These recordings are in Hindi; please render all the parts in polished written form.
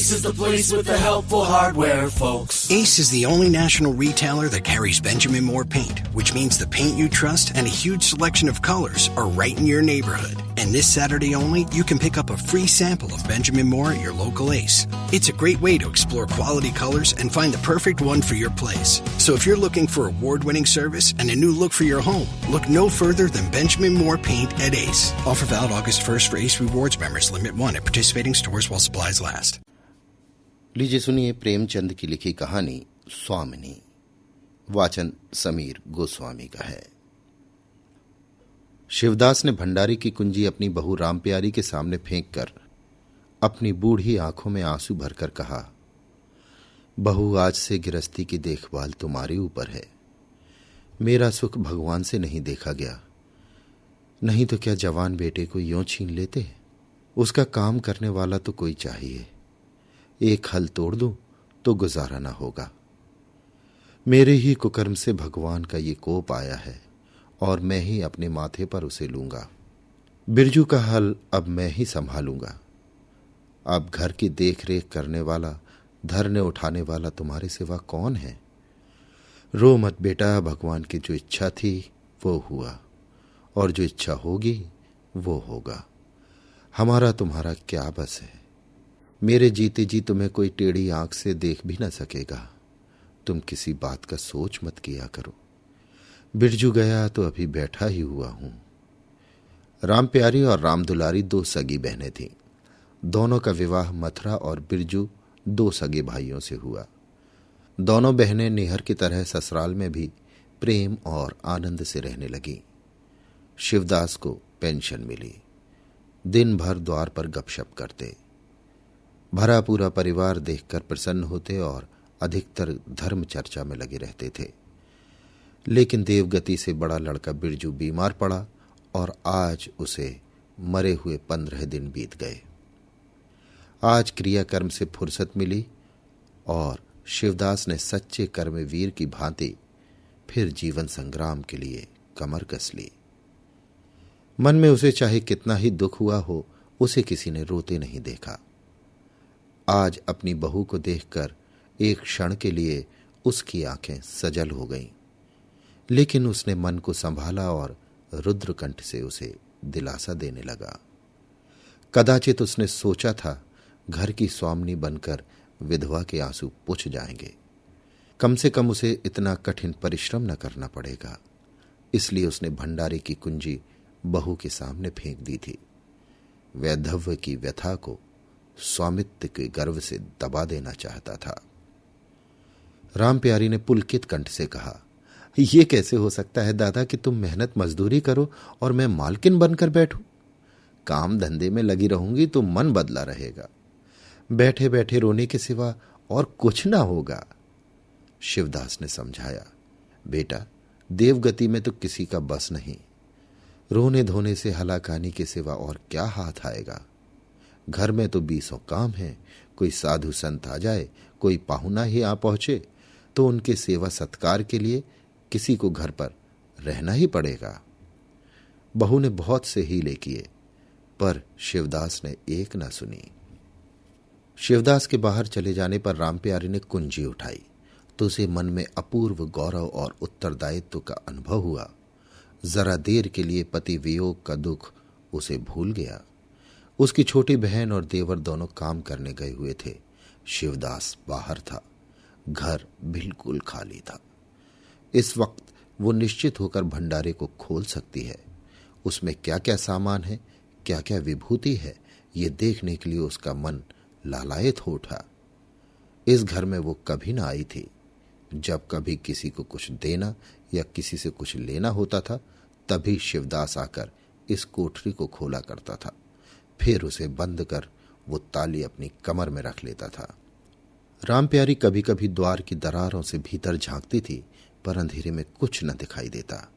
Ace is the place with the helpful hardware, folks. Ace is the only national retailer that carries Benjamin Moore paint, which means the paint you trust and a huge selection of colors are right in your neighborhood. And this Saturday only, you can pick up a free sample of Benjamin Moore at your local Ace. It's a great way to explore quality colors and find the perfect one for your place. So if you're looking for award-winning service and a new look for your home, look no further than Benjamin Moore paint at Ace. Offer valid August 1st for Ace Rewards members. Limit 1 at participating stores while supplies last. लीजिए सुनिए प्रेमचंद की लिखी कहानी स्वामिनी। वाचन समीर गोस्वामी का है। शिवदास ने भंडारी की कुंजी अपनी बहू रामप्यारी के सामने फेंक कर अपनी बूढ़ी आंखों में आंसू भरकर कहा, बहू, आज से गृहस्थी की देखभाल तुम्हारे ऊपर है। मेरा सुख भगवान से नहीं देखा गया, नहीं तो क्या जवान बेटे को यूं छीन लेते। उसका काम करने वाला तो कोई चाहिए। एक हल तोड़ दूं तो गुजारा ना होगा। मेरे ही कुकर्म से भगवान का ये कोप आया है और मैं ही अपने माथे पर उसे लूंगा। बिरजू का हल अब मैं ही संभालूंगा। अब घर की देख रेख करने वाला, धरने उठाने वाला तुम्हारे सिवा कौन है? रो मत बेटा, भगवान की जो इच्छा थी वो हुआ और जो इच्छा होगी वो होगा। हमारा तुम्हारा क्या बस है। मेरे जीते जी तुम्हें कोई टेढ़ी आंख से देख भी न सकेगा। तुम किसी बात का सोच मत किया करो। बिरजू गया तो अभी बैठा ही हुआ हूं। रामप्यारी और रामदुलारी दो सगी बहनें थीं। दोनों का विवाह मथुरा और बिरजू दो सगे भाइयों से हुआ। दोनों बहनें निहर की तरह ससुराल में भी प्रेम और आनंद से रहने लगीं। शिवदास को पेंशन मिली। दिन भर द्वार पर गपशप करते। भरा पूरा परिवार देखकर प्रसन्न होते और अधिकतर धर्म चर्चा में लगे रहते थे। लेकिन देवगति से बड़ा लड़का बिरजू बीमार पड़ा और आज उसे मरे हुए 15 दिन बीत गए। आज क्रियाकर्म से फुर्सत मिली और शिवदास ने सच्चे कर्मवीर की भांति फिर जीवन संग्राम के लिए कमर कस ली। मन में उसे चाहे कितना ही दुख हुआ हो, उसे किसी ने रोते नहीं देखा। आज अपनी बहू को देखकर एक क्षण के लिए उसकी आंखें सजल हो गईं, लेकिन उसने मन को संभाला और रुद्रकंठ से उसे दिलासा देने लगा। कदाचित उसने सोचा था घर की स्वामिनी बनकर विधवा के आंसू पुछ जाएंगे। कम से कम उसे इतना कठिन परिश्रम न करना पड़ेगा। इसलिए उसने भंडारी की कुंजी बहू के सामने फेंक दी थी। वैधव्य की व्यथा को स्वामित्व के गर्व से दबा देना चाहता था। रामप्यारी ने पुलकित कंठ से कहा, यह कैसे हो सकता है दादा कि तुम मेहनत मजदूरी करो और मैं मालकिन बनकर बैठूं? काम धंधे में लगी रहूंगी तो मन बदला रहेगा। बैठे बैठे रोने के सिवा और कुछ ना होगा। शिवदास ने समझाया, बेटा, देवगति में तो किसी का बस नहीं। रोने धोने से हलाकानी के सिवा और क्या हाथ आएगा। घर में तो 20 काम हैं। कोई साधु संत आ जाए, कोई पाहुना ही आ पहुंचे तो उनके सेवा सत्कार के लिए किसी को घर पर रहना ही पड़ेगा। बहू ने बहुत से हीले किए, पर शिवदास ने एक न सुनी। शिवदास के बाहर चले जाने पर रामप्यारी ने कुंजी उठाई तो उसे मन में अपूर्व गौरव और उत्तरदायित्व का अनुभव हुआ। जरा देर के लिए पति वियोग का दुख उसे भूल गया। उसकी छोटी बहन और देवर दोनों काम करने गए हुए थे। शिवदास बाहर था। घर बिल्कुल खाली था। इस वक्त वो निश्चित होकर भंडारे को खोल सकती है। उसमें क्या क्या सामान है, क्या क्या विभूति है, ये देखने के लिए उसका मन लालायित हो उठा। इस घर में वो कभी ना आई थी। जब कभी किसी को कुछ देना या किसी से कुछ लेना होता था, तभी शिवदास आकर इस कोठरी को खोला करता था। फिर उसे बंद कर वो ताली अपनी कमर में रख लेता था। रामप्यारी कभी कभी द्वार की दरारों से भीतर झांकती थी, पर अंधेरे में कुछ न दिखाई देता।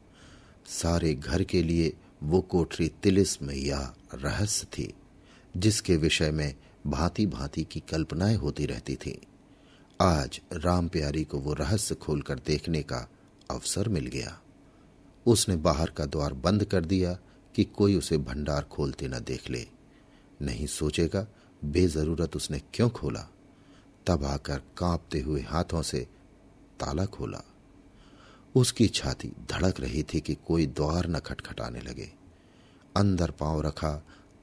सारे घर के लिए वो कोठरी तिलिस्म या रहस्य थी, जिसके विषय में भांति भांति की कल्पनाएं होती रहती थी। आज रामप्यारी को वो रहस्य खोलकर देखने का अवसर मिल गया। उसने बाहर का द्वार बंद कर दिया कि कोई उसे भंडार खोलते न देख ले। नहीं सोचेगा बेजरूरत उसने क्यों खोला। तब आकर कांपते हुए हाथों से ताला खोला। उसकी छाती धड़क रही थी कि कोई द्वार न खटखटाने लगे। अंदर पांव रखा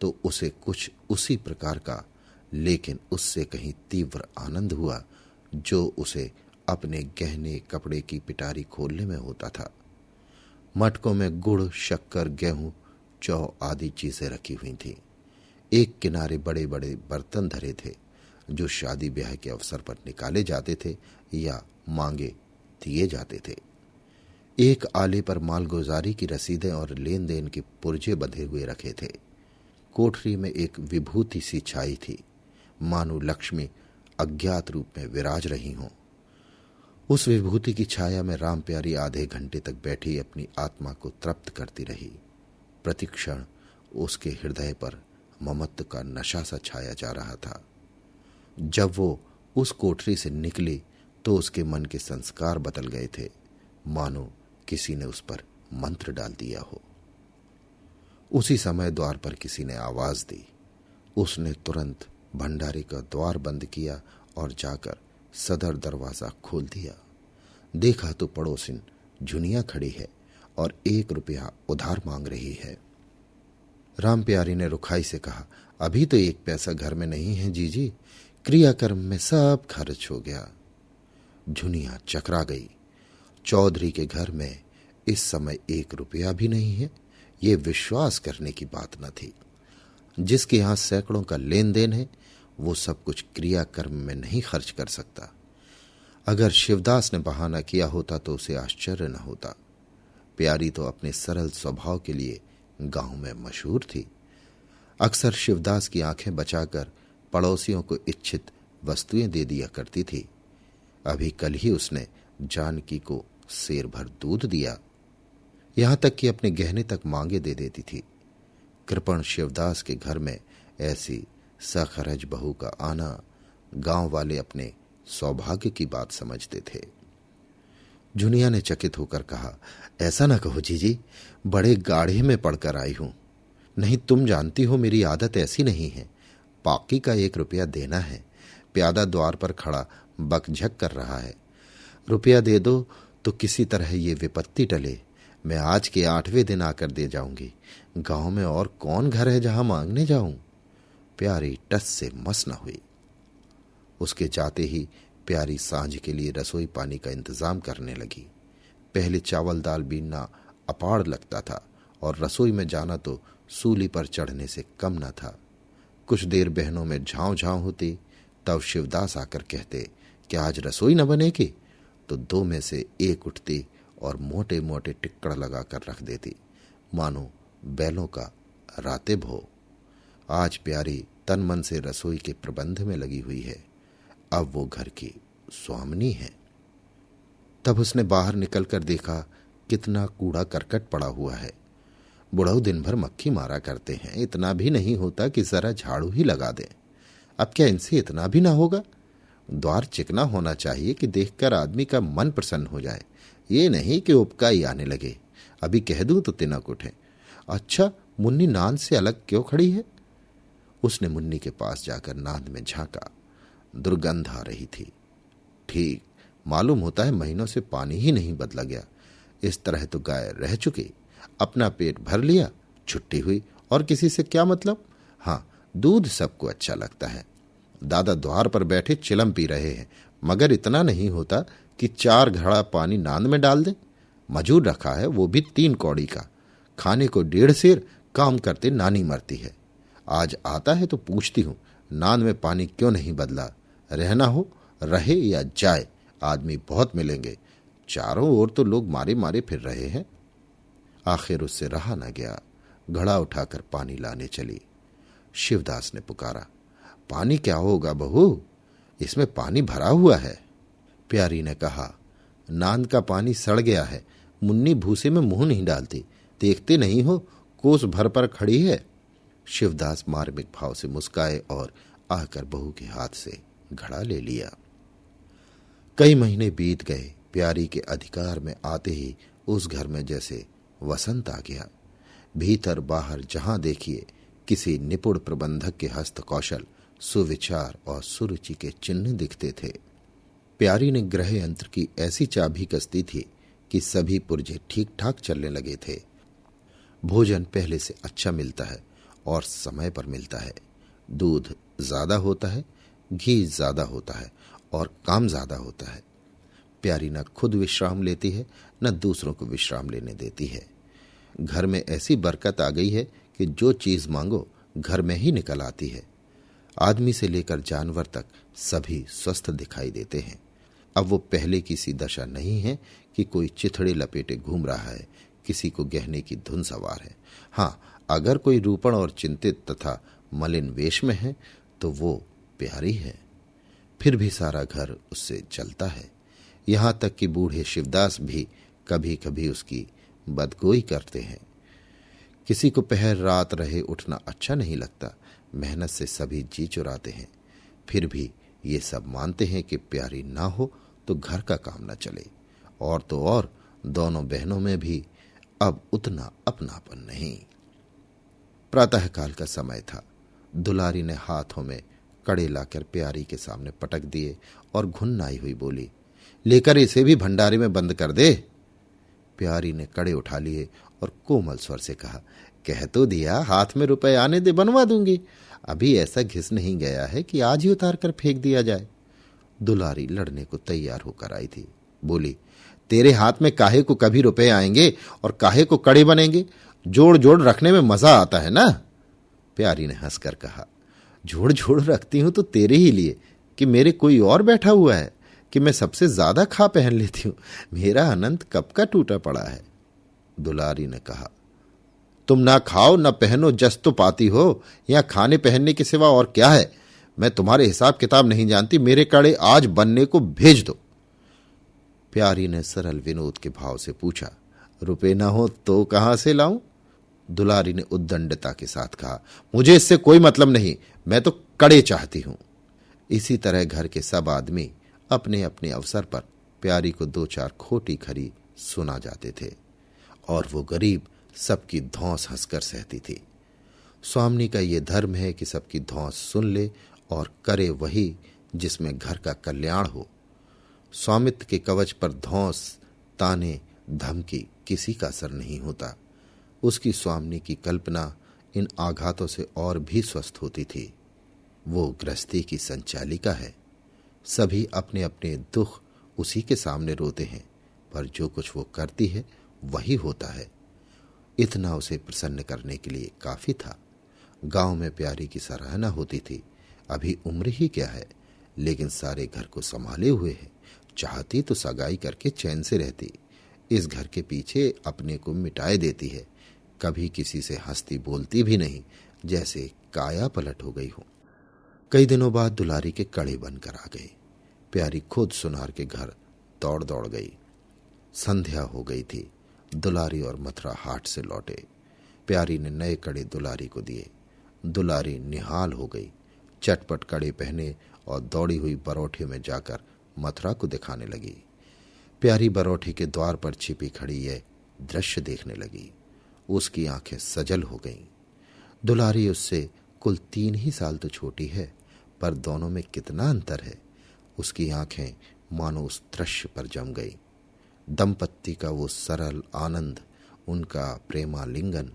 तो उसे कुछ उसी प्रकार का, लेकिन उससे कहीं तीव्र आनंद हुआ जो उसे अपने गहने कपड़े की पिटारी खोलने में होता था। मटकों में गुड़, शक्कर, गेहूं, जौ आदि चीजें रखी हुई थीं। एक किनारे बड़े बड़े बर्तन धरे थे जो शादी ब्याह के अवसर पर निकाले जाते थे या मांगे दिए जाते थे। एक आले पर मालगुजारी की रसीदें और लेन देन के पुर्जे बंधे हुए रखे थे। कोठरी में एक विभूति सी छाई थी, मानो लक्ष्मी अज्ञात रूप में विराज रही हों। उस विभूति की छाया में राम प्यारी आधे घंटे तक बैठी अपनी आत्मा को तृप्त करती रही। प्रतिक्षण उसके हृदय पर ममत्व का नशा सा छाया जा रहा था। जब वो उस कोठरी से निकली तो उसके मन के संस्कार बदल गए थे, मानो किसी ने उस पर मंत्र डाल दिया हो। उसी समय द्वार पर किसी ने आवाज दी। उसने तुरंत भंडारे का द्वार बंद किया और जाकर सदर दरवाजा खोल दिया। देखा तो पड़ोसिन झुनिया खड़ी है और 1 रुपया उधार मांग रही है। राम प्यारी ने रुखाई से कहा, अभी तो 1 पैसा घर में नहीं है जीजी, क्रियाकर्म में सब खर्च हो गया। झुनिया चकरा गई। चौधरी के घर में इस समय 1 रुपया भी नहीं है, ये विश्वास करने की बात न थी। जिसके यहां सैकड़ों का लेन देन है वो सब कुछ क्रियाकर्म में नहीं खर्च कर सकता। अगर शिवदास ने बहाना किया होता तो उसे आश्चर्य न होता। प्यारी तो अपने सरल स्वभाव के लिए गांव में मशहूर थी। अक्सर शिवदास की आंखें बचाकर पड़ोसियों को इच्छित वस्तुएं दे दिया करती थी। अभी कल ही उसने जानकी को सेर भर दूध दिया, यहां तक कि अपने गहने तक मांगे दे देती थी। कृपण शिवदास के घर में ऐसी सखरज बहू का आना गांव वाले अपने सौभाग्य की बात समझते थे। झुनिया ने चकित होकर कहा, ऐसा ना कहो जीजी, बड़े गाढ़े में पड़कर आई हूं। नहीं, तुम जानती हो मेरी आदत ऐसी नहीं है। पाकी का 1 रुपया देना है। प्यादा द्वार पर खड़ा बकझक कर रहा है। रुपया दे दो तो किसी तरह ये विपत्ति टले। मैं आज के 8वें दिन आकर दे जाऊंगी। गांव में और कौन घर है जहां मांगने जाऊं? प्यारी टस से मस न हुई। उसके जाते ही प्यारी सांझ के लिए रसोई पानी का इंतजाम करने लगी। पहले चावल दाल बीनना अपाड़ लगता था और रसोई में जाना तो सूली पर चढ़ने से कम न था। कुछ देर बहनों में झांव झांव होती, तब शिवदास आकर कहते कि आज रसोई न बनेगी, तो 2 में से 1 उठती और मोटे मोटे टिक्कड़ लगाकर रख देती, मानो बैलों का रातिब हो। आज प्यारी तन मन से रसोई के प्रबंध में लगी हुई है। अब वो घर की स्वामिनी है। तब उसने बाहर निकलकर देखा कितना कूड़ा करकट पड़ा हुआ है। बुढ़ऊ दिन भर मक्खी मारा करते हैं, इतना भी नहीं होता कि जरा झाड़ू ही लगा दें। अब क्या इनसे इतना भी ना होगा? द्वार चिकना होना चाहिए कि देखकर आदमी का मन प्रसन्न हो जाए, ये नहीं कि उपकाई आने लगे। अभी कह दूं तो तिनक उठे। अच्छा, मुन्नी नांद से अलग क्यों खड़ी है? उसने मुन्नी के पास जाकर नांद में झांका। दुर्गंध आ रही थी। ठीक, मालूम होता है महीनों से पानी ही नहीं बदला गया। इस तरह तो गाय रह चुकी, अपना पेट भर लिया, छुट्टी हुई, और किसी से क्या मतलब? हाँ, दूध सबको अच्छा लगता है। दादा द्वार पर बैठे चिलम पी रहे हैं, मगर इतना नहीं होता कि 4 घड़ा पानी नांद में डाल दें। मजूर रखा है, वो भी 3 कौड़ी का, खाने को 1.5 सेर, काम करते नानी मरती है। आज आता है तो पूछती हूं नांद में पानी क्यों नहीं बदला। रहना हो रहे या जाए, आदमी बहुत मिलेंगे। चारों ओर तो लोग मारे मारे फिर रहे हैं। आखिर उससे रहा न गया, घड़ा उठाकर पानी लाने चली। शिवदास ने पुकारा, पानी क्या होगा बहू, इसमें पानी भरा हुआ है। प्यारी ने कहा, नांद का पानी सड़ गया है। मुन्नी भूसे में मुंह नहीं डालती, देखते नहीं हो कोस भर पर खड़ी है। शिवदास मार्मिक भाव से मुस्काए और आकर बहू के हाथ से घड़ा ले लिया। कई महीने बीत गए। प्यारी के अधिकार में आते ही उस घर में जैसे वसंत आ गया। भीतर बाहर जहां देखिए किसी निपुण प्रबंधक के हस्त कौशल सुविचार और सुरुचि के चिन्ह दिखते थे। प्यारी ने ग्रह यंत्र की ऐसी चाबी कसती थी कि सभी पुर्जे ठीक ठाक चलने लगे थे। भोजन पहले से अच्छा मिलता है और समय पर मिलता है। दूध ज्यादा होता है, घी ज्यादा होता है और काम ज्यादा होता है। प्यारी न खुद विश्राम लेती है, न दूसरों को विश्राम लेने देती है। घर में ऐसी बरकत आ गई है कि जो चीज मांगो घर में ही निकल आती है। आदमी से लेकर जानवर तक सभी स्वस्थ दिखाई देते हैं। अब वो पहले की सी दशा नहीं है कि कोई चिथड़े लपेटे घूम रहा है, किसी को गहने की धुन सवार है। हाँ, अगर कोई रूपण और चिंतित तथा मलिन वेश में है तो वो प्यारी है। फिर भी सारा घर उससे जलता है। यहां तक कि बूढ़े शिवदास भी कभी कभी उसकी बदगोई करते हैं। किसी को पहर रात रहे उठना अच्छा नहीं लगता। मेहनत से सभी जी चुराते हैं। फिर भी ये सब मानते हैं कि प्यारी ना हो तो घर का काम न चले। और तो और दोनों बहनों में भी अब उतना अपनापन नहीं। प्रातःकाल का समय था। दुलारी ने हाथों में कड़े लाकर प्यारी के सामने पटक दिए और घुन्नाई हुई बोली, लेकर इसे भी भंडारे में बंद कर दे। प्यारी ने कड़े उठा लिए और कोमल स्वर से कहा, कह तो दिया, हाथ में रुपए आने दे, बनवा दूंगी। अभी ऐसा घिस नहीं गया है कि आज ही उतार कर फेंक दिया जाए। दुलारी लड़ने को तैयार होकर आई थी। बोली, तेरे हाथ में काहे को कभी रुपए आएंगे और काहे को कड़े बनेंगे? जोड़ जोड़ रखने में मजा आता है ना। प्यारी ने हंसकर कहा, जोड़ जोड़ रखती हूं तो तेरे ही लिए कि मेरे कोई और बैठा हुआ है कि मैं सबसे ज्यादा खा पहन लेती हूं। मेरा अनंत कब का टूटा पड़ा है। दुलारी ने कहा, तुम ना खाओ न पहनो, जस तो पाती हो। या खाने पहनने के सिवा और क्या है? मैं तुम्हारे हिसाब किताब नहीं जानती। मेरे कड़े आज बनने को भेज दो। प्यारी ने सरल विनोद के भाव से पूछा, रुपए ना हो तो कहां से लाऊं? दुलारी ने उद्दंडता के साथ कहा, मुझे इससे कोई मतलब नहीं, मैं तो कड़े चाहती हूं। इसी तरह घर के सब आदमी अपने अपने अवसर पर प्यारी को दो चार खोटी खरी सुना जाते थे और वो गरीब सबकी धौंस हंसकर सहती थी। स्वामी का ये धर्म है कि सबकी धौंस सुन ले और करे वही जिसमें घर का कल्याण हो। स्वामित्व के कवच पर धौंस, ताने, धमकी किसी का असर नहीं होता। उसकी स्वामी की कल्पना इन आघातों से और भी स्वस्थ होती थी। वो गृहस्थी की संचालिका है। सभी अपने अपने दुख उसी के सामने रोते हैं, पर जो कुछ वो करती है वही होता है। इतना उसे प्रसन्न करने के लिए काफी था। गांव में प्यारी की सराहना होती थी। अभी उम्र ही क्या है, लेकिन सारे घर को संभाले हुए है। चाहती तो सगाई करके चैन से रहती। इस घर के पीछे अपने को मिटाए देती है। कभी किसी से हंसती बोलती भी नहीं, जैसे काया पलट हो गई हो। कई दिनों बाद दुलारी के कड़े बनकर आ गए। प्यारी खुद सुनार के घर दौड़ दौड़ गई। संध्या हो गई थी। दुलारी और मथुरा हाट से लौटे। प्यारी ने नए कड़े दुलारी को दिए। दुलारी निहाल हो गई। चटपट कड़े पहने और दौड़ी हुई बरौठे में जाकर मथुरा को दिखाने लगी। प्यारी बरौठे के द्वार पर छिपी खड़ी यह दृश्य देखने लगी। उसकी आंखें सजल हो गईं। दुलारी उससे कुल 3 ही साल तो छोटी है, पर दोनों में कितना अंतर है। उसकी आंखें मानो उस दृश्य पर जम गई। दंपत्ति का वो सरल आनंद, उनका प्रेमालिंगन,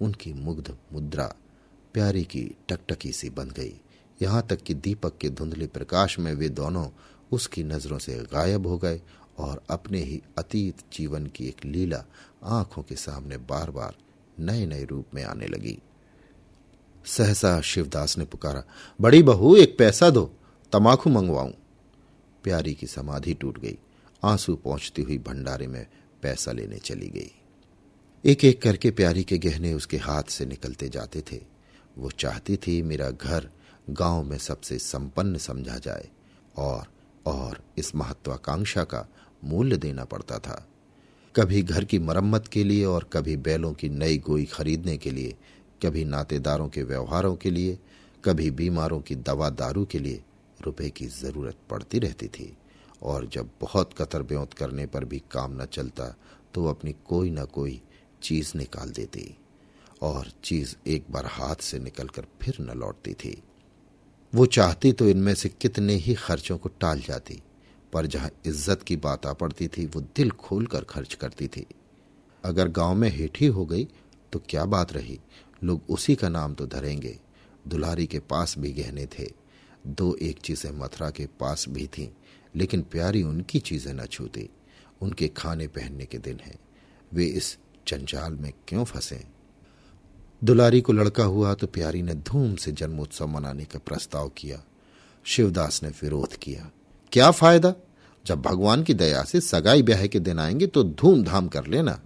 उनकी मुग्ध मुद्रा प्यारी की टकटकी सी बन गई। यहां तक कि दीपक के धुंधले प्रकाश में वे दोनों उसकी नजरों से गायब हो गए और अपने ही अतीत जीवन की एक लीला आंखों के सामने बार बार नए नए रूप में आने लगी। सहसा शिवदास ने पुकारा, बड़ी बहू, एक पैसा दो, तमाकू मंगवाऊं। प्यारी की समाधि टूट गई। आंसू पहुंचती हुई भंडारे में पैसा लेने चली गई। एक एक करके प्यारी के गहने उसके हाथ से निकलते जाते थे। वो चाहती थी मेरा घर गांव में सबसे संपन्न समझा जाए, और इस महत्वाकांक्षा का मूल्य देना पड़ता था। कभी घर की मरम्मत के लिए और कभी बैलों की नई गोई खरीदने के लिए, कभी नातेदारों के व्यवहारों के लिए, कभी बीमारों की दवा दारू के लिए रुपए की जरूरत पड़ती रहती थी। और जब बहुत कतर ब्योंत करने पर भी काम न चलता तो वो अपनी कोई न कोई चीज निकाल देती, और चीज एक बार हाथ से निकलकर फिर न लौटती थी। वो चाहती तो इनमें से कितने ही खर्चों को टाल जाती, पर जहां इज्जत की बात आ पड़ती थी वो दिल खोलकर खर्च करती थी। अगर गांव में हेठी हो गई तो क्या बात रही, लोग उसी का नाम तो धरेंगे। दुलारी के पास भी गहने थे, 2-1 चीजें मथुरा के पास भी थीं, लेकिन प्यारी उनकी चीजें न छूती। उनके खाने पहनने के दिन हैं, वे इस जंजाल में क्यों फंसे। दुलारी को लड़का हुआ तो प्यारी ने धूम से जन्मोत्सव मनाने का प्रस्ताव किया। शिवदास ने विरोध किया। क्या फायदा, जब भगवान की दया से सगाई ब्याह के दिन आएंगे तो धूमधाम कर लेना।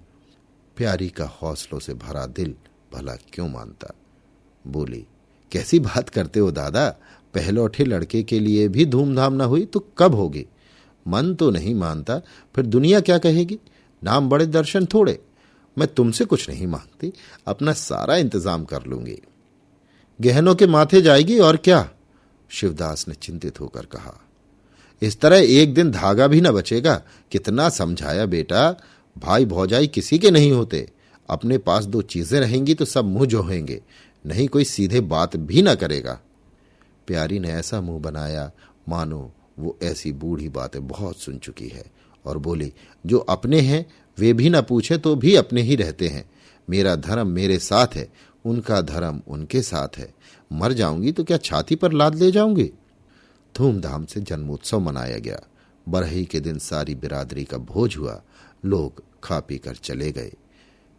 प्यारी का हौसलों से भरा दिल भला क्यों मानता। बोली, कैसी बात करते हो दादा, पहलौठे लड़के के लिए भी धूमधाम न हुई तो कब होगी। मन तो नहीं मानता, फिर दुनिया क्या कहेगी। नाम बड़े दर्शन थोड़े। मैं तुमसे कुछ नहीं मांगती, अपना सारा इंतजाम कर लूंगी। गहनों के माथे जाएगी और क्या, शिवदास ने चिंतित होकर कहा। इस तरह एक दिन धागा भी न बचेगा। कितना समझाया बेटा, भाई भौजाई किसी के नहीं होते। अपने पास 2 चीजें रहेंगी तो सब मुंह जोहेंगे, नहीं कोई सीधे बात भी न करेगा। प्यारी ने ऐसा मुंह बनाया मानो वो ऐसी बूढ़ी बातें बहुत सुन चुकी है, और बोली, जो अपने हैं वे भी न पूछे तो भी अपने ही रहते हैं। मेरा धर्म मेरे साथ है, उनका धर्म उनके साथ है। मर जाऊंगी तो क्या छाती पर लाद ले जाऊंगी। धूमधाम से जन्मोत्सव मनाया गया। बरही के दिन सारी बिरादरी का भोज हुआ। लोग खा पी कर चले गए।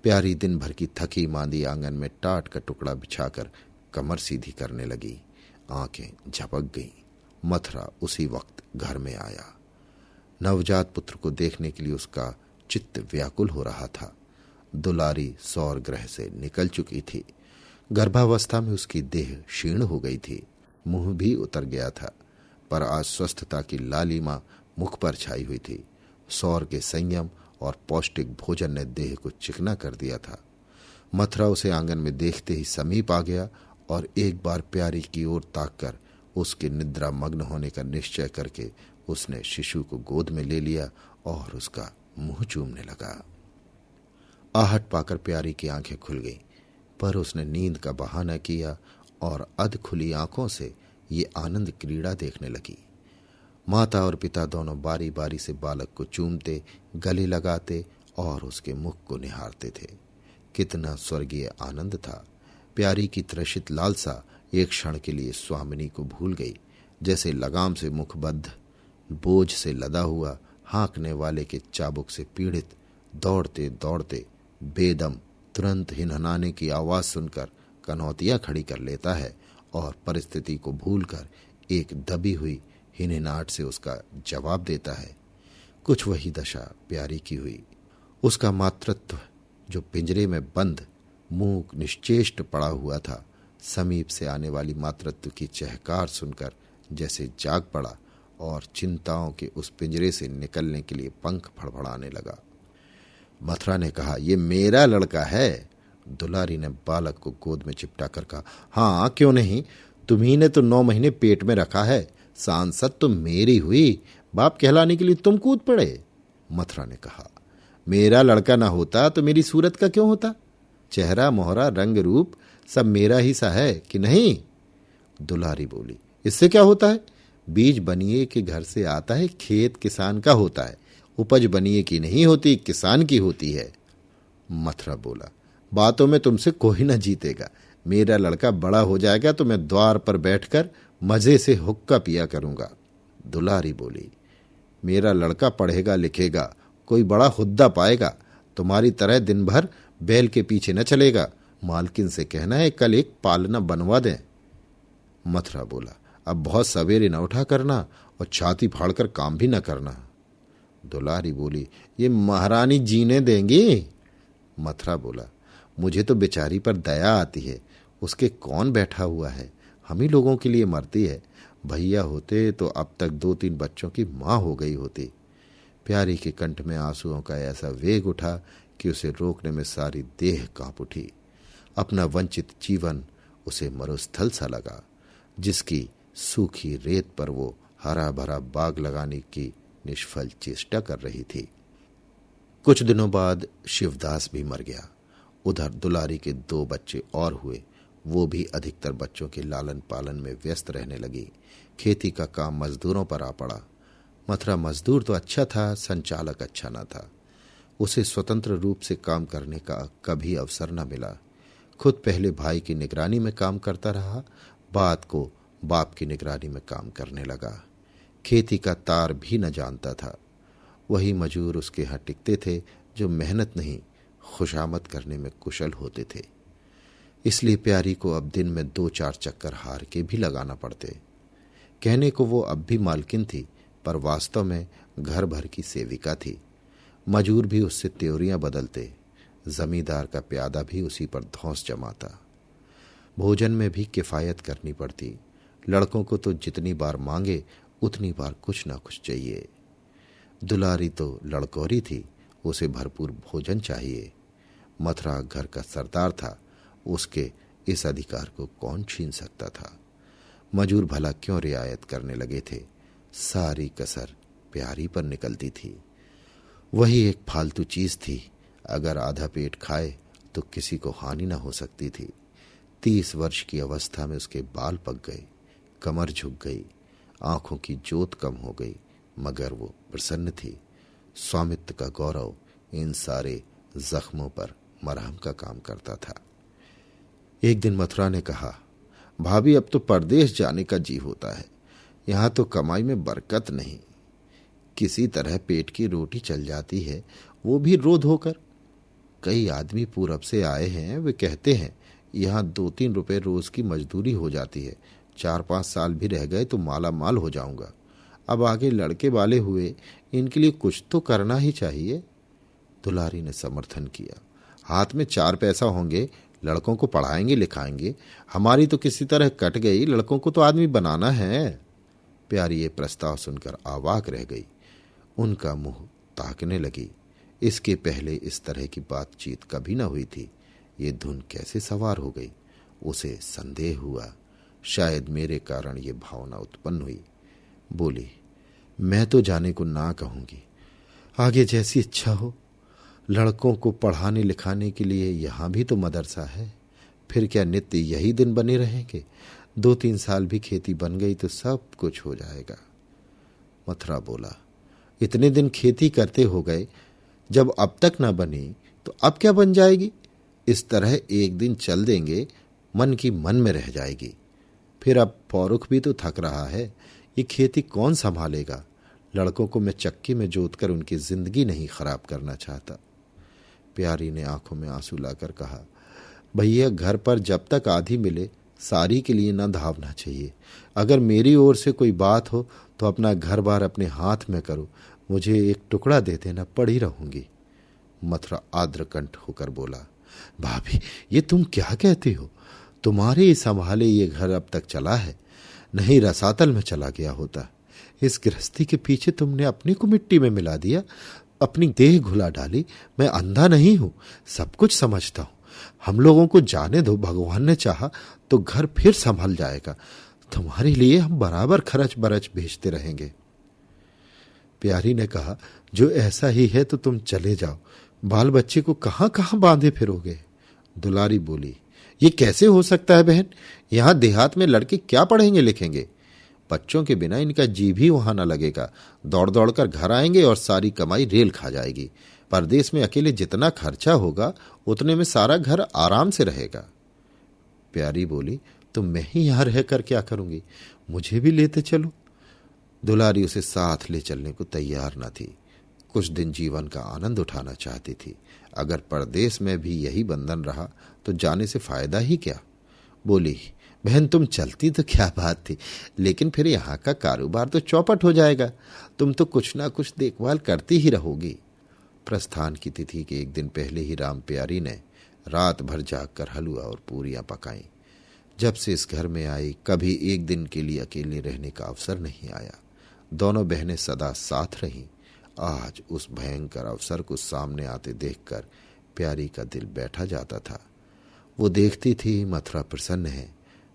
प्यारी दिन भर की थकी मांदी आंगन में टाट का टुकड़ा बिछाकर कमर सीधी करने लगी। आंखें झपक गईं। मथुरा उसी वक्त घर में आया। नवजात पुत्र को देखने के लिए उसका चित्त व्याकुल हो रहा था। दुलारी सौर ग्रह से निकल चुकी थी। गर्भावस्था में उसकी देह क्षीण हो गई थी, मुंह भी उतर गया था, पर आज स्वस्थता की लालिमा मुख पर छाई हुई थी। सौर के संयम और पौष्टिक भोजन ने देह को चिकना कर दिया था। मथुरा उसे आंगन में देखते ही समीप आ गया और एक बार प्यारी की ओर ताककर उसके निद्रा मग्न होने का निश्चय करके उसने शिशु को गोद में ले लिया और उसका मुंह चूमने लगा। आहट पाकर प्यारी की आंखें खुल गईं, पर उसने नींद का बहाना किया और अध खुली आंखों से ये आनंद क्रीड़ा देखने लगी। माता और पिता दोनों बारी बारी से बालक को चूमते, गले लगाते और उसके मुख को निहारते थे। कितना स्वर्गीय आनंद था। प्यारी की त्रषित लालसा एक क्षण के लिए स्वामिनी को भूल गई। जैसे लगाम से मुखबद्ध, बोझ से लदा हुआ, हाँकने वाले के चाबुक से पीड़ित, दौड़ते दौड़ते बेदम तुरंत हिनहनाने की आवाज सुनकर कनौतियां खड़ी कर लेता है और परिस्थिति को भूलकर एक दबी हुई हिनहनाहट से उसका जवाब देता है। कुछ वही दशा प्यारी की हुई। उसका मातृत्व जो पिंजरे में बंद मूक निश्चेष्ट पड़ा हुआ था, समीप से आने वाली मातृत्व की चहकार सुनकर जैसे जाग पड़ा और चिंताओं के उस पिंजरे से निकलने के लिए पंख फड़फड़ाने लगा। मथुरा ने कहा, ये मेरा लड़का है। दुलारी ने बालक को गोद में चिपटा कर कहा, हाँ क्यों नहीं, तुम्ही ने तो 9 महीने पेट में रखा है। सांसद तो मेरी हुई, बाप कहलाने के लिए तुम कूद पड़े। मथुरा ने कहा, मेरा लड़का ना होता तो मेरी सूरत का क्यों होता। चेहरा मोहरा रंग रूप सब मेरा ही सा है कि नहीं। दुलारी बोली, इससे क्या होता है। बीज बनिए के घर से आता है, खेत किसान का होता है। उपज बनिए की नहीं होती, किसान की होती है। मथुरा बोला, बातों में तुमसे कोई न जीतेगा। मेरा लड़का बड़ा हो जाएगा तो मैं द्वार पर बैठकर मजे से हुक्का पिया करूंगा। दुलारी बोली, मेरा लड़का पढ़ेगा लिखेगा, कोई बड़ा हुद्दा पाएगा, तुम्हारी तरह दिन भर बैल के पीछे न चलेगा। मालकिन से कहना है कल एक पालना बनवा दें। मथुरा बोला, अब बहुत सवेरे न उठा करना और छाती फाड़कर काम भी न करना। दुलारी बोली, ये महारानी जीने देंगी। मथुरा बोला, मुझे तो बेचारी पर दया आती है, उसके कौन बैठा हुआ है, हम ही लोगों के लिए मरती है। भैया होते तो अब तक 2-3 बच्चों की माँ हो गई होती। प्यारी के कंठ में आंसुओं का ऐसा वेग उठा कि उसे रोकने में सारी देह कांप उठी। अपना वंचित जीवन उसे मरुस्थल सा लगा, जिसकी सूखी रेत पर वो हरा भरा बाग लगाने की निष्फल चेष्टा कर रही थी। कुछ दिनों बाद शिवदास भी मर गया। उधर दुलारी के 2 बच्चे और हुए। वो भी अधिकतर बच्चों के लालन पालन में व्यस्त रहने लगी। खेती का काम मजदूरों पर आ पड़ा। मथुरा मजदूर तो अच्छा था, संचालक अच्छा न था। उसे स्वतंत्र रूप से काम करने का कभी अवसर न मिला। खुद पहले भाई की निगरानी में काम करता रहा, बाद को बाप की निगरानी में काम करने लगा। खेती का तार भी न जानता था। वही मजूर उसके यहाँ टिकते थे जो मेहनत नहीं, खुशामद करने में कुशल होते थे। इसलिए प्यारी को अब दिन में 2-4 चक्कर हार के भी लगाना पड़ते। कहने को वो अब भी मालकिन थी, पर वास्तव में घर भर की सेविका थी। मजूर भी उससे त्योरियां बदलते, जमींदार का प्यादा भी उसी पर धौंस जमाता। भोजन में भी किफायत करनी पड़ती। लड़कों को तो जितनी बार मांगे उतनी बार कुछ ना कुछ चाहिए। दुलारी तो लड़कोरी थी, उसे भरपूर भोजन चाहिए। मथुरा घर का सरदार था, उसके इस अधिकार को कौन छीन सकता था। मजूर भला क्यों रियायत करने लगे थे। सारी कसर प्यारी पर निकलती थी। वही एक फालतू चीज थी, अगर आधा पेट खाए तो किसी को हानि न हो सकती थी। 30 वर्ष की अवस्था में उसके बाल पक गए, कमर झुक गई, आंखों की जोत कम हो गई, मगर वो प्रसन्न थी। स्वामित्व का गौरव इन सारे जख्मों पर मरहम का काम करता था। एक दिन मथुरा ने कहा, भाभी अब तो परदेश जाने का जी होता है। यहां तो कमाई में बरकत नहीं, किसी तरह पेट की रोटी चल जाती है, वो भी रोज होकर। कई आदमी पूरब से आए हैं, वे कहते हैं यहाँ 2-3 रुपए रोज की मजदूरी हो जाती है। 4-5 साल भी रह गए तो माला माल हो जाऊंगा। अब आगे लड़के वाले हुए, इनके लिए कुछ तो करना ही चाहिए। दुलारी ने समर्थन किया। हाथ में 4 पैसा होंगे, लड़कों को पढ़ाएंगे लिखाएंगे। हमारी तो किसी तरह कट गई, लड़कों को तो आदमी बनाना है। प्यारी ये प्रस्ताव सुनकर अवाक रह गई। उनका मुंह ताकने लगी। इसके पहले इस तरह की बातचीत कभी न हुई थी। ये धुन कैसे सवार हो गई। उसे संदेह हुआ, शायद मेरे कारण ये भावना उत्पन्न हुई। बोली, मैं तो जाने को ना कहूंगी, आगे जैसी इच्छा हो। लड़कों को पढ़ाने लिखाने के लिए यहां भी तो मदरसा है। फिर क्या नित्य यही दिन बने रहेंगे? 2-3 साल भी खेती बन गई तो सब कुछ हो जाएगा। मथुरा बोला, इतने दिन खेती करते हो गए, जब अब तक ना बनी तो अब क्या बन जाएगी? इस तरह एक दिन चल देंगे, मन की मन में रह जाएगी। फिर अब फौरुख भी तो थक रहा है, ये खेती कौन संभालेगा? लड़कों को मैं चक्की में जोतकर उनकी जिंदगी नहीं खराब करना चाहता। प्यारी ने आंखों में आंसू लाकर कहा, भैया घर पर जब तक आधी मिले सारी के लिए न धावना चाहिए। अगर मेरी ओर से कोई बात हो तो अपना घर बार अपने हाथ में करो, मुझे एक टुकड़ा दे देना, पड़ी रहूंगी। मथुरा आद्रकंठ होकर बोला, भाभी ये तुम क्या कहती हो? तुम्हारे ही संभाले ये घर अब तक चला है, नहीं रसातल में चला गया होता। इस गृहस्थी के पीछे तुमने अपने को मिट्टी में मिला दिया, अपनी देह घुला डाली। मैं अंधा नहीं हूं, सब कुछ समझता हूं। हम लोगों को जाने दो, भगवान ने चाहा तो घर फिर संभल जाएगा। तुम्हारे लिए हम बराबर खर्च बरच भेजते रहेंगे। प्यारी ने कहा, जो ऐसा ही है तो तुम चले जाओ, बाल बच्चे को कहां कहां बांधे फिरोगे। दुलारी बोली, ये कैसे हो सकता है बहन? यहां देहात में लड़के क्या पढ़ेंगे लिखेंगे? बच्चों के बिना इनका जी भी वहां न लगेगा। दौड़ दौड़ कर घर आएंगे और सारी कमाई रेल खा जाएगी। परदेश में अकेले जितना खर्चा होगा उतने में सारा घर आराम से रहेगा। प्यारी बोली, तो मैं ही यहां रहकर क्या करूंगी? मुझे भी लेते चलो। दुलारी उसे साथ ले चलने को तैयार न थी। कुछ दिन जीवन का आनंद उठाना चाहती थी। अगर परदेश में भी यही बंधन रहा तो जाने से फायदा ही क्या। बोली, बहन तुम चलती तो क्या बात थी, लेकिन फिर यहाँ का कारोबार तो चौपट हो जाएगा। तुम तो कुछ ना कुछ देखभाल करती ही रहोगी। प्रस्थान की तिथि के एक दिन पहले ही राम प्यारी ने रात भर जागकर हलवा और पूरियां पकाई। जब से इस घर में आई, कभी एक दिन के लिए अकेले रहने का अवसर नहीं आया। दोनों बहनें सदा साथ रहीं। आज उस भयंकर अवसर को सामने आते देखकर प्यारी का दिल बैठा जाता था। वो देखती थी मथुरा प्रसन्न है,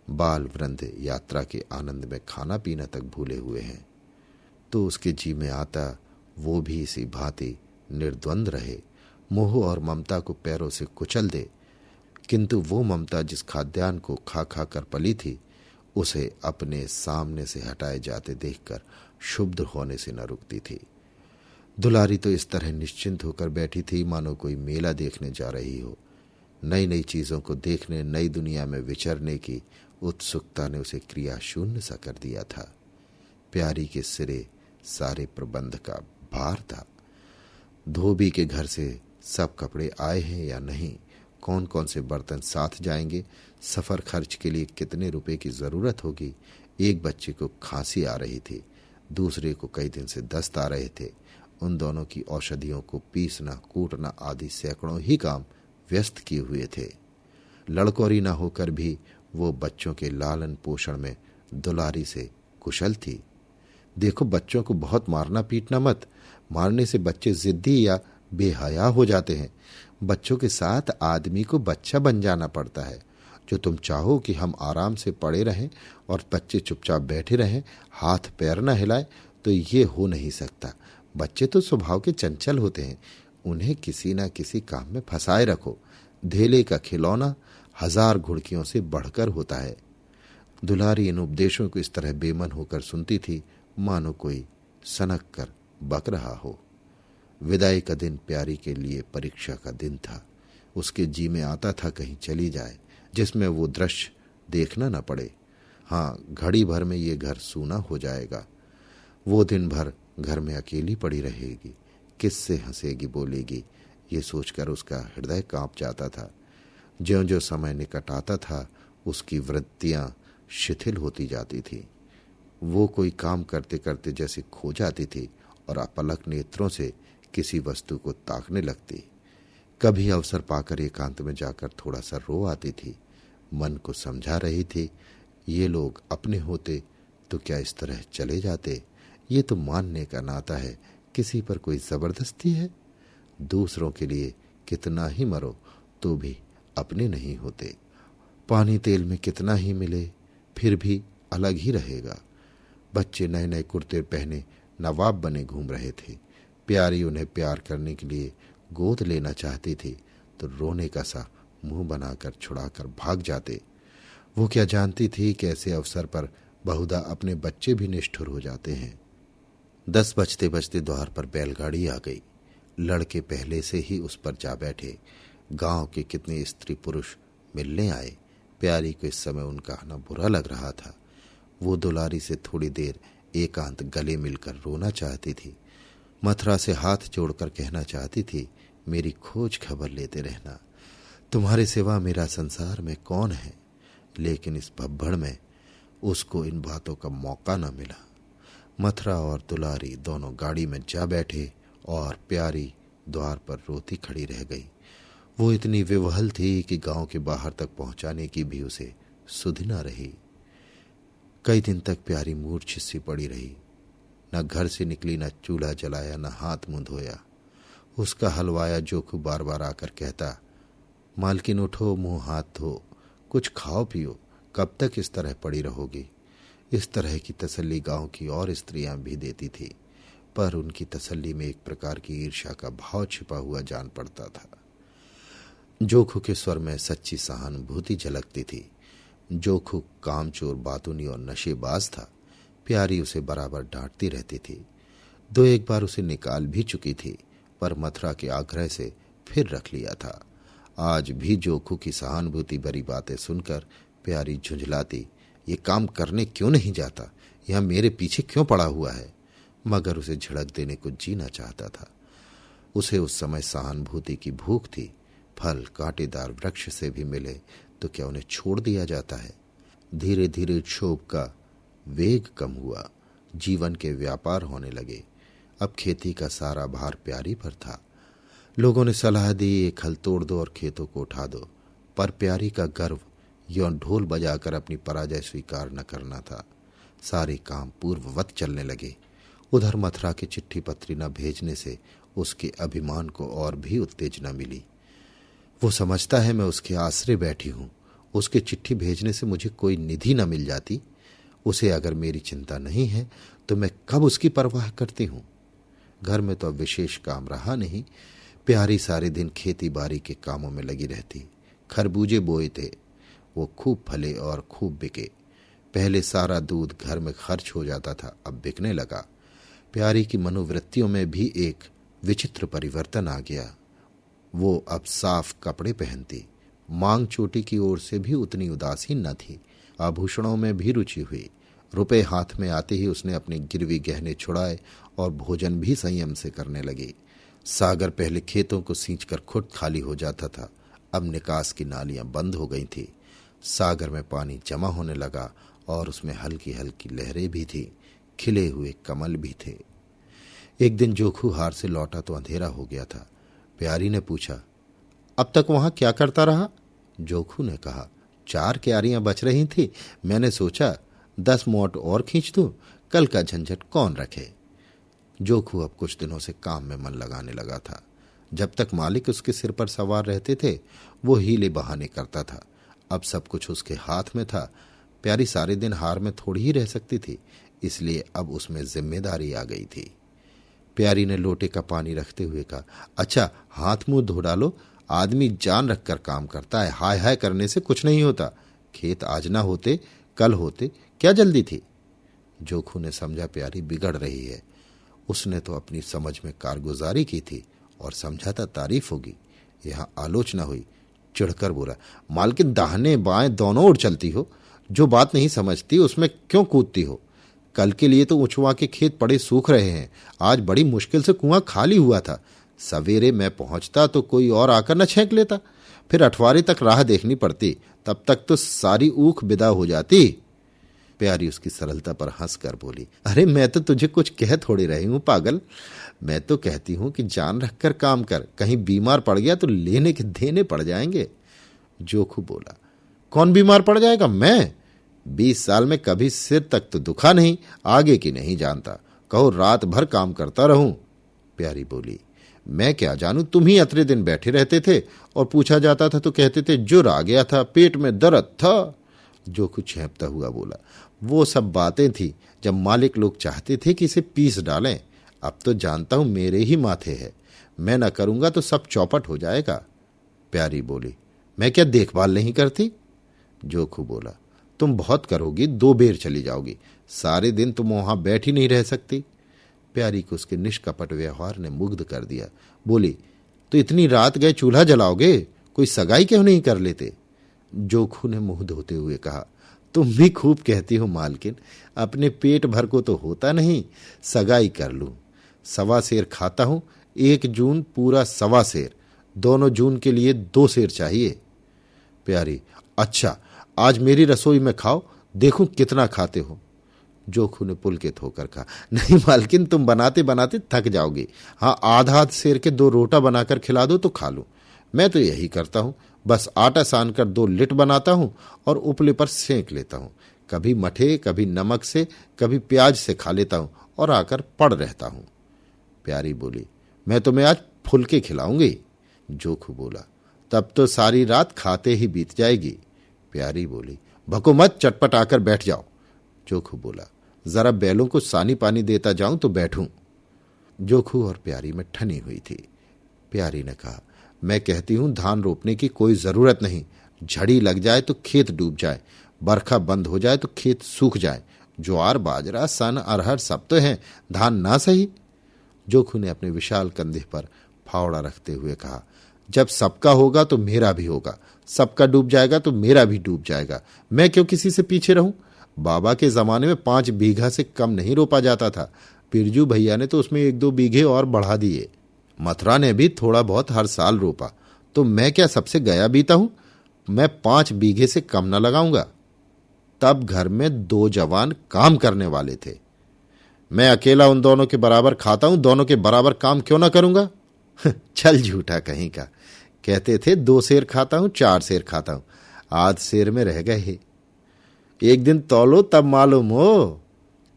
बाल वृंद यात्रा के आनंद में खाना पीना तक भूले हुए हैं। तो उसके जी में आता वो भी इसी भांति निर्द्वंद रहे, मोह और ममता को पैरों से कुचल दे। किंतु वो ममता जिस खाद्यान्न को खा खा कर पली थी, उसे अपने सामने से हटाए जाते देखकर क्षुब्ध होने से न रुकती थी। दुलारी तो इस तरह निश्चिंत होकर बैठी थी मानो कोई मेला देखने जा रही हो। नई नई चीजों को देखने, नई दुनिया में विचरने की उत्सुकता ने उसे क्रिया शून्य सा कर दिया था। प्यारी के सिरे सारे प्रबंध का भार था। धोबी के घर से सब कपड़े आए हैं या नहीं, कौन कौन से बर्तन साथ जाएंगे, सफर खर्च के लिए कितने रुपए की जरूरत होगी। एक बच्चे को खांसी आ रही थी, दूसरे को कई दिन से दस्त आ रहे थे। उन दोनों की औषधियों को पीसना, कूटना आदि सैकड़ों ही काम व्यस्त किए हुए थे। लड़कोरी न होकर भी वो बच्चों के लालन पोषण में दुलारी से कुशल थी। देखो, बच्चों को बहुत मारना पीटना मत। मारने से बच्चे जिद्दी या बेहया हो जाते हैं। बच्चों के साथ आदमी को बच्चा बन जाना पड़ता है। जो तुम चाहो कि हम आराम से पड़े रहें और बच्चे चुपचाप बैठे रहें, हाथ पैर न हिलाए, तो ये हो नहीं सकता। बच्चे तो स्वभाव के चंचल होते हैं, उन्हें किसी न किसी काम में फंसाए रखो। धेले का खिलौना 1000 घुड़कियों से बढ़कर होता है। दुलारी इन उपदेशों को इस तरह बेमन होकर सुनती थी मानो कोई सनक कर बक रहा हो। विदाई का दिन प्यारी के लिए परीक्षा का दिन था। उसके जी में आता था कहीं चली जाए जिसमें वो दृश्य देखना न पड़े। हाँ, घड़ी भर में ये घर सूना हो जाएगा। वो दिन भर घर में अकेली पड़ी रहेगी, किससे हंसेगी बोलेगी, ये सोचकर उसका हृदय कांप जाता था। ज्यों-ज्यों समय निकट आता था उसकी वृत्तियां शिथिल होती जाती थी। वो कोई काम करते करते जैसे खो जाती थी और अपलक नेत्रों से किसी वस्तु को ताकने लगती। कभी अवसर पाकर एकांत में जाकर थोड़ा सा रो आती थी। मन को समझा रही थी, ये लोग अपने होते तो क्या इस तरह चले जाते। ये तो मानने का नाता है, किसी पर कोई जबरदस्ती है। दूसरों के लिए कितना ही मरो तो भी अपने नहीं होते। पानी तेल में कितना ही मिले फिर भी अलग ही रहेगा। बच्चे नए नए कुर्ते पहने नवाब बने घूम रहे थे। प्यारी उन्हें प्यार करने के लिए गोद लेना चाहती थी तो रोने का सा मुंह बनाकर छुड़ाकर भाग जाते। वो क्या जानती थी कि ऐसे अवसर पर बहुधा अपने बच्चे भी निष्ठुर हो जाते हैं। 10 बजते बजते द्वार पर बैलगाड़ी आ गई। लड़के पहले से ही उस पर जा बैठे। गांव के कितने स्त्री पुरुष मिलने आए। प्यारी को इस समय उनका आना बुरा लग रहा था। वो दुलारी से थोड़ी देर एकांत गले मिलकर रोना चाहती थी। मथुरा से हाथ जोड़कर कहना चाहती थी, मेरी खोज खबर लेते रहना, तुम्हारे सिवा मेरा संसार में कौन है। लेकिन इस भब्बड़ में उसको इन बातों का मौका न मिला। मथुरा और दुलारी दोनों गाड़ी में जा बैठे और प्यारी द्वार पर रोती खड़ी रह गई। वो इतनी विवहल थी कि गांव के बाहर तक पहुंचाने की भी उसे सुध न रही। कई दिन तक प्यारी मूर्छित सी पड़ी रही। न घर से निकली, न चूल्हा जलाया, न हाथ मुंह धोया। उसका हलवाया जोखू बार बार आकर कहता, मालकिन उठो, मुंह हाथ धो, कुछ खाओ पियो, कब तक इस तरह पड़ी रहोगी। इस तरह की तसल्ली गांव की और स्त्रियां भी देती थी, पर उनकी तसल्ली में एक प्रकार की ईर्ष्या का भाव छिपा हुआ जान पड़ता था। जोखू के स्वर में सच्ची सहानुभूति झलकती थी। जोखू कामचोर, बातूनी और नशेबाज था। प्यारी उसे बराबर डांटती रहती थी। 2-1 बार उसे निकाल भी चुकी थी, पर मथुरा के आग्रह से फिर रख लिया था। आज भी जोखू की सहानुभूति भरी बातें सुनकर प्यारी झुंझलाती, ये काम करने क्यों नहीं जाता, यह मेरे पीछे क्यों पड़ा हुआ है। मगर उसे झिड़क देने को जीना चाहता था। उसे उस समय सहानुभूति की भूख थी। फल कांटेदार वृक्ष से भी मिले तो क्या उन्हें छोड़ दिया जाता है। धीरे धीरे क्षोभ का वेग कम हुआ। जीवन के व्यापार होने लगे। अब खेती का सारा भार प्यारी पर था। लोगों ने सलाह दी, एक हल तोड़ दो और खेतों को उठा दो, पर प्यारी का गर्व यौं ढोल बजाकर अपनी पराजय स्वीकार न करना था। सारे काम पूर्ववत चलने लगे। उधर मथुरा के चिट्ठी पत्री न भेजने से उसके अभिमान को और भी उत्तेजना मिली। वो समझता है मैं उसके आसरे बैठी हूं, उसके चिट्ठी भेजने से मुझे कोई निधि न मिल जाती। उसे अगर मेरी चिंता नहीं है तो मैं कब उसकी परवाह करती हूं। घर में तो अब विशेष काम रहा नहीं। प्यारी सारे दिन खेती बाड़ी के कामों में लगी रहती। खरबूजे बोए थे। वो खूब फले और खूब बिके। पहले सारा दूध घर में खर्च हो जाता था, अब बिकने लगा। प्यारी की मनोवृत्तियों में भी एक विचित्र परिवर्तन आ गया। वो अब साफ कपड़े पहनती, मांग चोटी की ओर से भी उतनी उदासीन न थी। आभूषणों में भी रुचि हुई। रुपए हाथ में आते ही उसने अपने गिरवी गहने छुड़ाए और भोजन भी संयम से करने लगी। सागर पहले खेतों को सींचकर खुद खाली हो जाता था, अब निकास की नालियां बंद हो गई थी। सागर में पानी जमा होने लगा और उसमें हल्की हल्की लहरें भी थी, खिले हुए कमल भी थे। एक दिन जोखू हार से लौटा तो अंधेरा हो गया था। प्यारी ने पूछा, अब तक वहां क्या करता रहा? जोखू ने कहा, 4 क्यारियां बच रही थी, मैंने सोचा 10 मोट और खींच दूं, कल का झंझट कौन रखे। जोखू अब कुछ दिनों से काम में मन लगाने लगा था। जब तक मालिक उसके सिर पर सवार रहते थे वो हीले बहाने करता था, अब सब कुछ उसके हाथ में था। प्यारी सारे दिन हार में थोड़ी ही रह सकती थी, इसलिए अब उसमें जिम्मेदारी आ गई थी। प्यारी ने लोटे का पानी रखते हुए कहा, अच्छा हाथ मुंह धो डालो, आदमी जान रखकर काम करता है, हाय हाय करने से कुछ नहीं होता। खेत आज ना होते कल होते, क्या जल्दी थी। जोखू ने समझा प्यारी बिगड़ रही है। उसने तो अपनी समझ में कारगुजारी की थी और समझा था तारीफ होगी, यहां आलोचना हुई। चिढ़कर बोला, मालकिन दाहिने बाएं दोनों ओर चलती हो, जो बात नहीं समझती उसमें क्यों कूदती हो। कल के लिए तो ऊंचवा के खेत पड़े सूख रहे हैं, आज बड़ी मुश्किल से कुआं खाली हुआ था। सवेरे मैं पहुंचता तो कोई और आकर न छेंक लेता, फिर अठवारे तक राह देखनी पड़ती, तब तक तो सारी ऊख विदा हो जाती। प्यारी उसकी सरलता पर हंसकर बोली, अरे मैं तो तुझे कुछ कह थोड़ी रही हूं पागल, मैं तो कहती हूं कि जान रखकर काम कर, कहीं बीमार पड़ गया तो लेने के देने पड़ जाएंगे। जोखू बोला, कौन बीमार पड़ जाएगा? मैं 20 साल में कभी सिर तक तो दुखा नहीं, आगे की नहीं जानता, कहो रात भर काम करता रहूं। प्यारी बोली, मैं क्या जानूं, तुम ही अतरे दिन बैठे रहते थे और पूछा जाता था तो कहते थे जुर आ गया था, पेट में दर्द था। जोखू छेंपता हुआ बोला, वो सब बातें थी जब मालिक लोग चाहते थे कि इसे पीस डालें, अब तो जानता हूं मेरे ही माथे है, मैं न करूंगा तो सब चौपट हो जाएगा। प्यारी बोली, मैं क्या देखभाल नहीं करती? जोखू बोला, तुम बहुत करोगी, 2 बेर चली जाओगी, सारे दिन तुम वहां बैठी नहीं रह सकती। प्यारी को उसके निष्कपट व्यवहार ने मुग्ध कर दिया। बोली, तो इतनी रात गए चूल्हा जलाओगे, कोई सगाई क्यों नहीं कर लेते? जोखू ने मुंह धोते हुए कहा, तुम भी खूब कहती हो मालकिन, अपने पेट भर को तो होता नहीं, सगाई कर लूं। 1.25 सेर खाता हूं, 1 जून पूरा 1.25 सेर, दोनों जून के लिए 2 सेर चाहिए। प्यारी, अच्छा आज मेरी रसोई में खाओ, देखूं कितना खाते हो। जोखू ने पुलकित होकर कहा, नहीं मालकिन, तुम बनाते बनाते थक जाओगी, हाँ आधा सेर के 2 रोटा बनाकर खिला दो तो खा लूं। मैं तो यही करता हूं, बस आटा सान कर 2 लिट बनाता हूं और उपले पर सेंक लेता हूं, कभी मठे कभी नमक से कभी प्याज से खा लेता हूं और आकर पड़ रहता हूं। प्यारी बोली, मैं तुम्हें आज फुलके खिलाऊंगी। जोखू बोला, तब तो सारी रात खाते ही बीत जाएगी। प्यारी बोली, भको मत, चटपट आकर बैठ जाओ। जोखू बोला, जरा बैलों को सानी पानी देता जाऊं तो बैठूं। जोखू और प्यारी में ठनी हुई थी। प्यारी ने कहा, मैं कहती हूं धान रोपने की कोई जरूरत नहीं, झड़ी लग जाए तो खेत डूब जाए, बरखा बंद हो जाए तो खेत सूख जाए, ज्वार बाजरा सन अरहर सब तो है, धान ना सही। जोखू ने अपने विशाल कंधे पर फावड़ा रखते हुए कहा, जब सबका होगा तो मेरा भी होगा, सबका डूब जाएगा तो मेरा भी डूब जाएगा, मैं क्यों किसी से पीछे रहूं। बाबा के जमाने में 5 बीघा से कम नहीं रोपा जाता था, बिरजू भैया ने तो उसमें 1-2 बीघे और बढ़ा दिए, मथुरा ने भी थोड़ा बहुत हर साल रोपा, तो मैं क्या सबसे गया बीता हूं, मैं 5 बीघे से कम न लगाऊंगा। तब घर में 2 जवान काम करने वाले थे, मैं अकेला उन दोनों के बराबर खाता हूं, दोनों के बराबर काम क्यों ना करूंगा। चल झूठा कहीं का, कहते थे 2 सेर खाता हूं, 4 सेर खाता हूं, आध सेर में रह गए। एक दिन तौलो तब मालूम हो,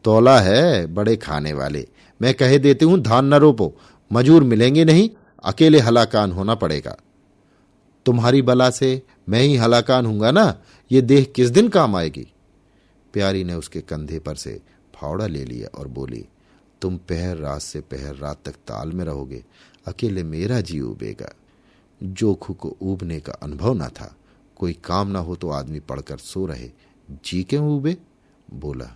तौला है बड़े खाने वाले। मैं कहे देती हूं धान न रोपो, मजूर मिलेंगे नहीं, अकेले हलाकान होना पड़ेगा। तुम्हारी बला से मैं ही हलाकान हूंगा ना, ये देह किस दिन काम आएगी। प्यारी ने उसके कंधे पर से फावड़ा ले लिया और बोली, तुम पहर रात से पहर रात तक ताल में रहोगे, अकेले मेरा जी उबेगा। जोखू को ऊबने का अनुभव न था, कोई काम ना हो तो आदमी पढ़कर सो रहे, जी क्यों उबे? बोला,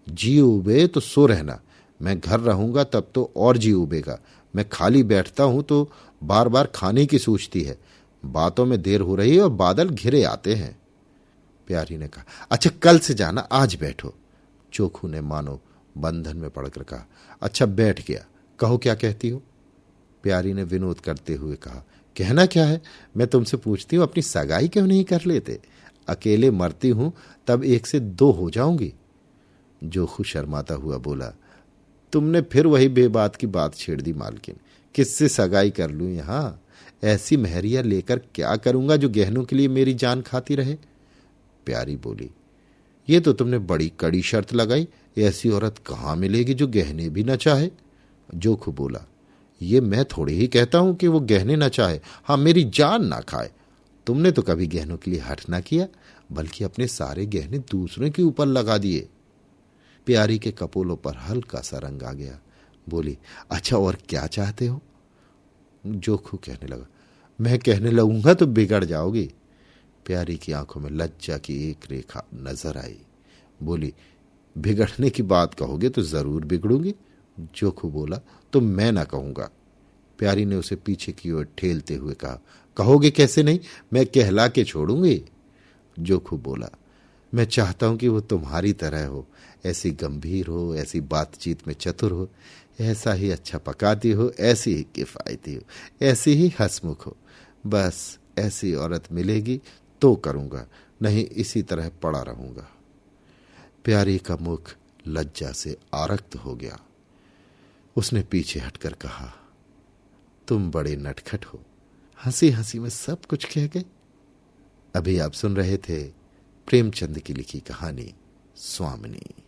जी उबे तो सो रहना, मैं घर रहूंगा तब तो और जी उबेगा। मैं खाली बैठता हूं तो बार बार खाने की सूझती है, बातों में देर हो रही है और बादल घिरे आते हैं। प्यारी ने कहा, अच्छा कल से जाना, आज बैठो। चोखू ने मानो बंधन में पड़कर कहा, अच्छा बैठ गया, कहो क्या कहती हो? प्यारी ने विनोद करते हुए कहा, कहना क्या है, मैं तुमसे पूछती हूं अपनी सगाई क्यों नहीं कर लेते? अकेले मरती हूं तब 1 से 2 हो जाऊंगी। जोखू शर्माता हुआ बोला, तुमने फिर वही बेबात की बात छेड़ दी मालकिन, किससे सगाई कर लूं यहां? ऐसी महरिया लेकर क्या करूंगा जो गहनों के लिए मेरी जान खाती रहे? प्यारी बोली, ये तो तुमने बड़ी कड़ी शर्त लगाई, ऐसी औरत कहां मिलेगी जो गहने भी न चाहे? जोखू बोला, ये मैं थोड़ी ही कहता हूं कि वो गहने न चाहे, हाँ मेरी जान ना खाए। तुमने तो कभी गहनों के लिए हठ ना किया, बल्कि अपने सारे गहने दूसरों के ऊपर लगा दिए। प्यारी के कपोलों पर हल्का सा रंग आ गया। बोली, अच्छा और क्या चाहते हो? जोखू कहने लगा, मैं कहने लगूंगा तो बिगड़ जाओगी। प्यारी की आंखों में लज्जा की एक रेखा नजर आई। बोली, बिगड़ने की बात कहोगे तो जरूर बिगड़ूंगी। जोखू बोला, तो मैं ना कहूंगा। प्यारी ने उसे पीछे की ओर ठेलते हुए कहा, कहोगे कैसे नहीं, मैं कहला के छोड़ूंगी। जोखू बोला, मैं चाहता हूं कि वो तुम्हारी तरह हो, ऐसी गंभीर हो, ऐसी बातचीत में चतुर हो, ऐसा ही अच्छा पकाती हो, ऐसी ही किफायती हो, ऐसी ही हंसमुख हो। बस ऐसी औरत मिलेगी तो करूंगा, नहीं इसी तरह पड़ा रहूंगा। प्यारी का मुख लज्जा से आरक्त हो गया। उसने पीछे हटकर कहा, तुम बड़े नटखट हो, हंसी हंसी में सब कुछ कह गए। अभी आप सुन रहे थे प्रेमचंद की लिखी कहानी स्वामिनी।